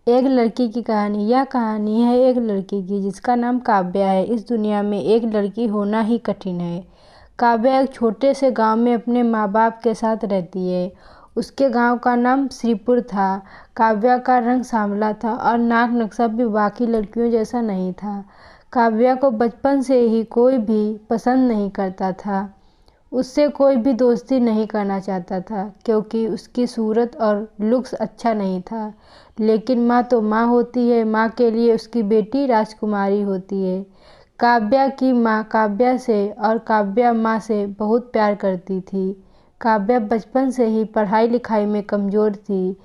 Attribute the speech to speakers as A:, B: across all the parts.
A: एक लड़की की कहानी। यह कहानी है एक लड़की की जिसका नाम काव्या है। इस दुनिया में एक लड़की होना ही कठिन है। काव्या एक छोटे से गांव में अपने माँ बाप के साथ रहती है। उसके गांव का नाम श्रीपुर था। काव्या का रंग सांवला था और नाक नक्शा भी बाकी लड़कियों जैसा नहीं था। काव्या को बचपन से ही कोई भी पसंद नहीं करता था। उससे कोई भी दोस्ती नहीं करना चाहता था क्योंकि उसकी सूरत और लुक्स अच्छा नहीं था। लेकिन माँ तो माँ होती है। माँ के लिए उसकी बेटी राजकुमारी होती है। काव्या की माँ काव्या से और काव्या माँ से बहुत प्यार करती थी। काव्या बचपन से ही पढ़ाई लिखाई में कमज़ोर थी।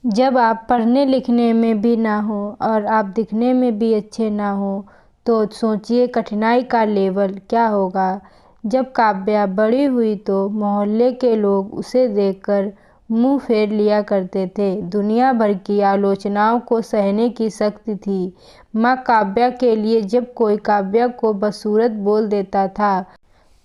A: जब आप पढ़ने लिखने में भी ना हो और आप दिखने में भी अच्छे ना हो तो सोचिए कठिनाई का लेवल क्या होगा। जब काव्या बड़ी हुई तो मोहल्ले के लोग उसे देखकर मुंह फेर लिया करते थे। दुनिया भर की आलोचनाओं को सहने की शक्ति थी माँ काव्या के लिए। जब कोई काव्या को बदसूरत बोल देता था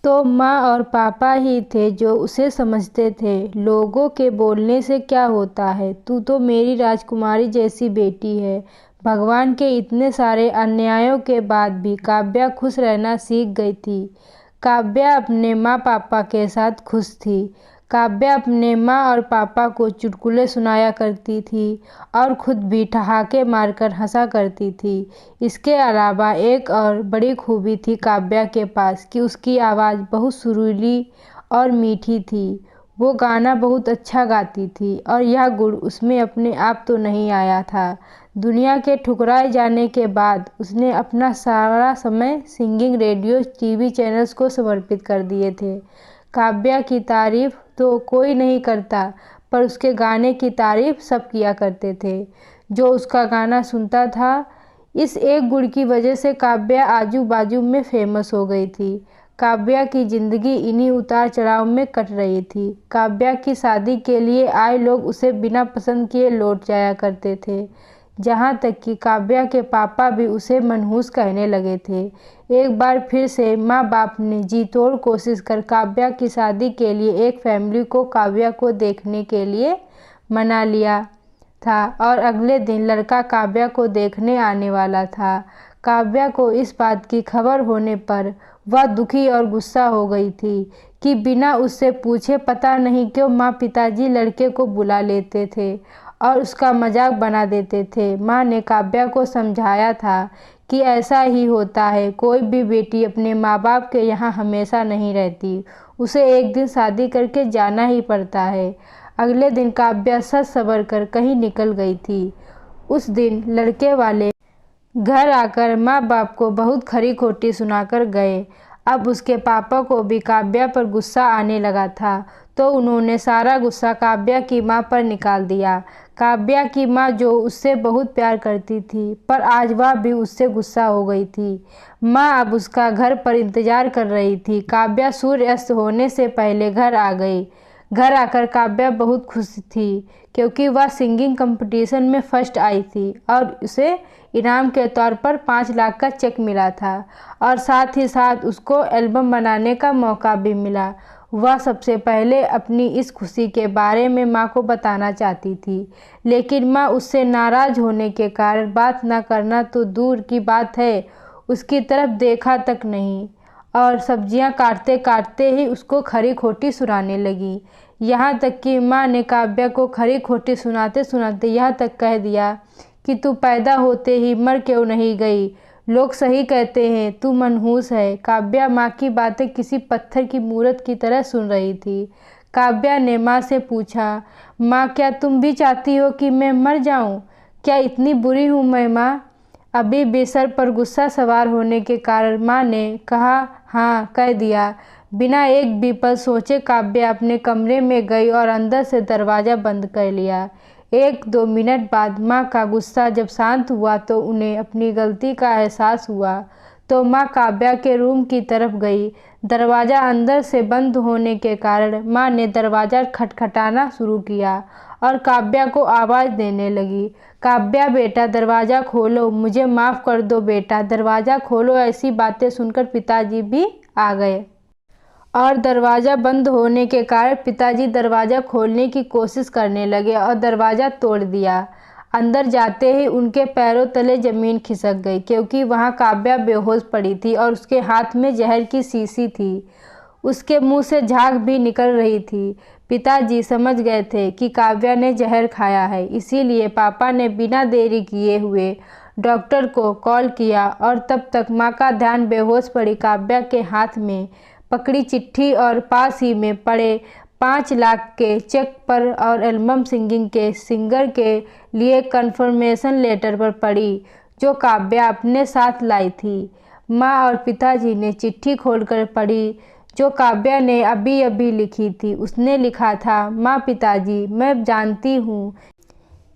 A: तो माँ और पापा ही थे जो उसे समझते थे। लोगों के बोलने से क्या होता है, तू तो मेरी राजकुमारी जैसी बेटी है। भगवान के इतने सारे अन्यायों के बाद भी काव्या खुश रहना सीख गई थी। काव्या अपने माँ पापा के साथ खुश थी। काव्या अपने माँ और पापा को चुटकुले सुनाया करती थी और खुद भी ठहाके मारकर हंसा करती थी। इसके अलावा एक और बड़ी खूबी थी काव्या के पास कि उसकी आवाज़ बहुत सुरीली और मीठी थी। वो गाना बहुत अच्छा गाती थी और यह गुण उसमें अपने आप तो नहीं आया था। दुनिया के ठुकराए जाने के बाद उसने अपना सारा समय सिंगिंग, रेडियो, टीवी चैनल्स को समर्पित कर दिए थे। काव्या की तारीफ तो कोई नहीं करता पर उसके गाने की तारीफ सब किया करते थे जो उसका गाना सुनता था। इस एक गुण की वजह से काव्या आजू बाजू में फेमस हो गई थी। काव्या की ज़िंदगी इन्हीं उतार चढ़ाव में कट रही थी। काव्या की शादी के लिए आए लोग उसे बिना पसंद किए लौट जाया करते थे। जहाँ तक कि काव्या के पापा भी उसे मनहूस कहने लगे थे। एक बार फिर से माँ बाप ने जी तोड़ कोशिश कर काव्या की शादी के लिए एक फैमिली को काव्या को देखने के लिए मना लिया था और अगले दिन लड़का काव्या को देखने आने वाला था। काव्या को इस बात की खबर होने पर वह दुखी और गुस्सा हो गई थी कि बिना उससे पूछे पता नहीं क्यों माँ पिताजी लड़के को बुला लेते थे और उसका मजाक बना देते थे। माँ ने काव्या को समझाया था कि ऐसा ही होता है, कोई भी बेटी अपने माँ बाप के यहाँ हमेशा नहीं रहती, उसे एक दिन शादी करके जाना ही पड़ता है। अगले दिन काव्या सज संवर कर कहीं निकल गई थी। उस दिन लड़के वाले घर आकर माँ बाप को बहुत खरी खोटी सुनाकर गए। अब उसके पापा को भी काव्या पर गुस्सा आने लगा था तो उन्होंने सारा गुस्सा काव्या की माँ पर निकाल दिया। काव्या की माँ जो उससे बहुत प्यार करती थी पर आज वह भी उससे गुस्सा हो गई थी। माँ अब उसका घर पर इंतजार कर रही थी। काव्या सूर्य अस्त होने से पहले घर आ गई। घर आकर काव्या बहुत खुश थी क्योंकि वह सिंगिंग कंपटीशन में फर्स्ट आई थी और उसे इनाम के तौर पर 5 लाख का चेक मिला था और साथ ही साथ उसको एल्बम बनाने का मौका भी मिला। वह सबसे पहले अपनी इस खुशी के बारे में माँ को बताना चाहती थी लेकिन माँ उससे नाराज़ होने के कारण बात न करना तो दूर की बात है, उसकी तरफ देखा तक नहीं और सब्जियां काटते काटते ही उसको खरी खोटी सुनाने लगी। यहाँ तक कि माँ ने काव्या को खरी खोटी सुनाते सुनाते यह तक कह दिया कि तू पैदा होते ही मर क्यों नहीं गई, लोग सही कहते हैं तू मनहूस है। काव्या माँ की बातें किसी पत्थर की मूरत की तरह सुन रही थी। काव्या ने माँ से पूछा, माँ क्या तुम भी चाहती हो कि मैं मर जाऊँ? क्या इतनी बुरी हूँ मैं माँ? अभी भी सर पर गुस्सा सवार होने के कारण माँ ने कहा हाँ कह दिया। बिना एक भी पल सोचे काव्या अपने कमरे में गई और अंदर से दरवाज़ा बंद कर लिया। 1-2 मिनट बाद माँ का गुस्सा जब शांत हुआ तो उन्हें अपनी गलती का एहसास हुआ तो माँ काव्या के रूम की तरफ गई। दरवाज़ा अंदर से बंद होने के कारण माँ ने दरवाज़ा खटखटाना शुरू किया और काव्या को आवाज़ देने लगी, काव्या बेटा दरवाज़ा खोलो, मुझे माफ़ कर दो बेटा, दरवाज़ा खोलो। ऐसी बातें सुनकर पिताजी भी आ गए और दरवाज़ा बंद होने के कारण पिताजी दरवाज़ा खोलने की कोशिश करने लगे और दरवाज़ा तोड़ दिया। अंदर जाते ही उनके पैरों तले ज़मीन खिसक गई, क्योंकि वहाँ काव्या बेहोश पड़ी थी और उसके हाथ में जहर की शीशी थी। उसके मुंह से झाग भी निकल रही थी। पिताजी समझ गए थे कि काव्या ने जहर खाया है, इसीलिए पापा ने बिना देरी किए हुए डॉक्टर को कॉल किया और तब तक माँ का ध्यान बेहोश पड़ी काव्या के हाथ में पकड़ी चिट्ठी और पास ही में पड़े 5 लाख के चेक पर और एल्बम सिंगिंग के सिंगर के लिए कन्फर्मेशन लेटर पर पड़ी, जो काव्या अपने साथ लाई थी। माँ और पिताजी ने चिट्ठी खोलकर पढ़ी, जो काव्या ने अभी अभी लिखी थी। उसने लिखा था, माँ पिताजी, मैं जानती हूँ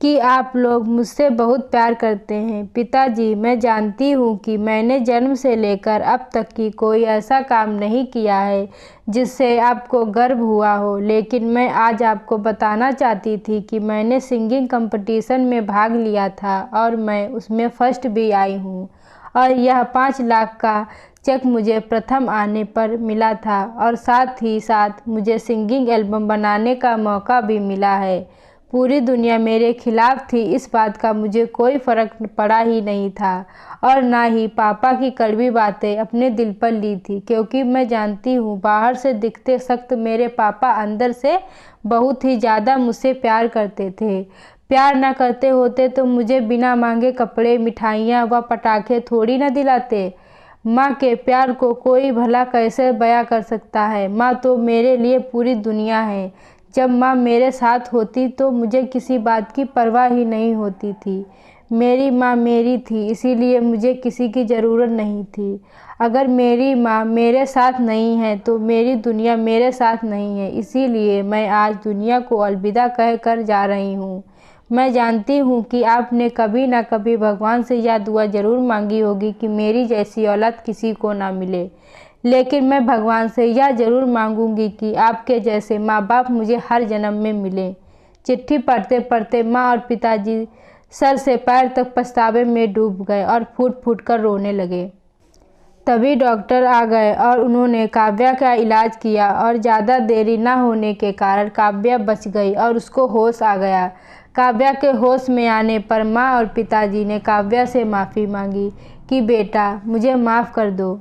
A: कि आप लोग मुझसे बहुत प्यार करते हैं। पिताजी, मैं जानती हूँ कि मैंने जन्म से लेकर अब तक की कोई ऐसा काम नहीं किया है जिससे आपको गर्व हुआ हो, लेकिन मैं आज आपको बताना चाहती थी कि मैंने सिंगिंग कंपटीशन में भाग लिया था और मैं उसमें फर्स्ट भी आई हूँ, और यह 5 लाख का चेक मुझे प्रथम आने पर मिला था और साथ ही साथ मुझे सिंगिंग एल्बम बनाने का मौका भी मिला है। पूरी दुनिया मेरे खिलाफ थी, इस बात का मुझे कोई फ़र्क पड़ा ही नहीं था और ना ही पापा की कड़वी बातें अपने दिल पर ली थी, क्योंकि मैं जानती हूँ बाहर से दिखते सख्त मेरे पापा अंदर से बहुत ही ज़्यादा मुझसे प्यार करते थे। प्यार ना करते होते तो मुझे बिना मांगे कपड़े, मिठाइयाँ व पटाखे थोड़ी ना दिलाते। माँ के प्यार को कोई भला कैसे बयां कर सकता है। माँ तो मेरे लिए पूरी दुनिया है। जब माँ मेरे साथ होती तो मुझे किसी बात की परवाह ही नहीं होती थी। मेरी माँ मेरी थी, इसीलिए मुझे किसी की ज़रूरत नहीं थी। अगर मेरी माँ मेरे साथ नहीं है तो मेरी दुनिया मेरे साथ नहीं है, इसीलिए मैं आज दुनिया को अलविदा कह कर जा रही हूँ। मैं जानती हूँ कि आपने कभी ना कभी भगवान से यह दुआ ज़रूर मांगी होगी कि मेरी जैसी औलाद किसी को ना मिले, लेकिन मैं भगवान से यह ज़रूर मांगूंगी कि आपके जैसे माँ बाप मुझे हर जन्म में मिले। चिट्ठी पढ़ते पढ़ते माँ और पिताजी सर से पैर तक पछतावे में डूब गए और फूट फूट कर रोने लगे। तभी डॉक्टर आ गए और उन्होंने काव्या का इलाज किया और ज़्यादा देरी न होने के कारण काव्या बच गई और उसको होश आ गया। काव्या के होश में आने पर माँ और पिताजी ने काव्या से माफ़ी मांगी कि बेटा, मुझे माफ़ कर दो।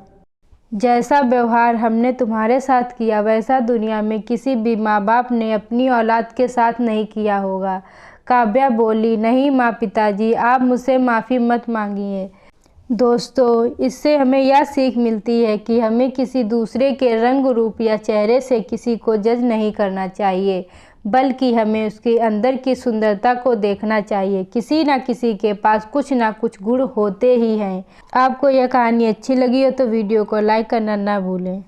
A: जैसा व्यवहार हमने तुम्हारे साथ किया वैसा दुनिया में किसी भी माँ बाप ने अपनी औलाद के साथ नहीं किया होगा। काव्या बोली, नहीं माँ पिताजी, आप मुझसे माफ़ी मत मांगिए। दोस्तों, इससे हमें यह सीख मिलती है कि हमें किसी दूसरे के रंग रूप या चेहरे से किसी को जज नहीं करना चाहिए, बल्कि हमें उसके अंदर की सुंदरता को देखना चाहिए। किसी ना किसी के पास कुछ ना कुछ गुण होते ही हैं। आपको यह कहानी अच्छी लगी हो तो वीडियो को लाइक करना ना भूलें।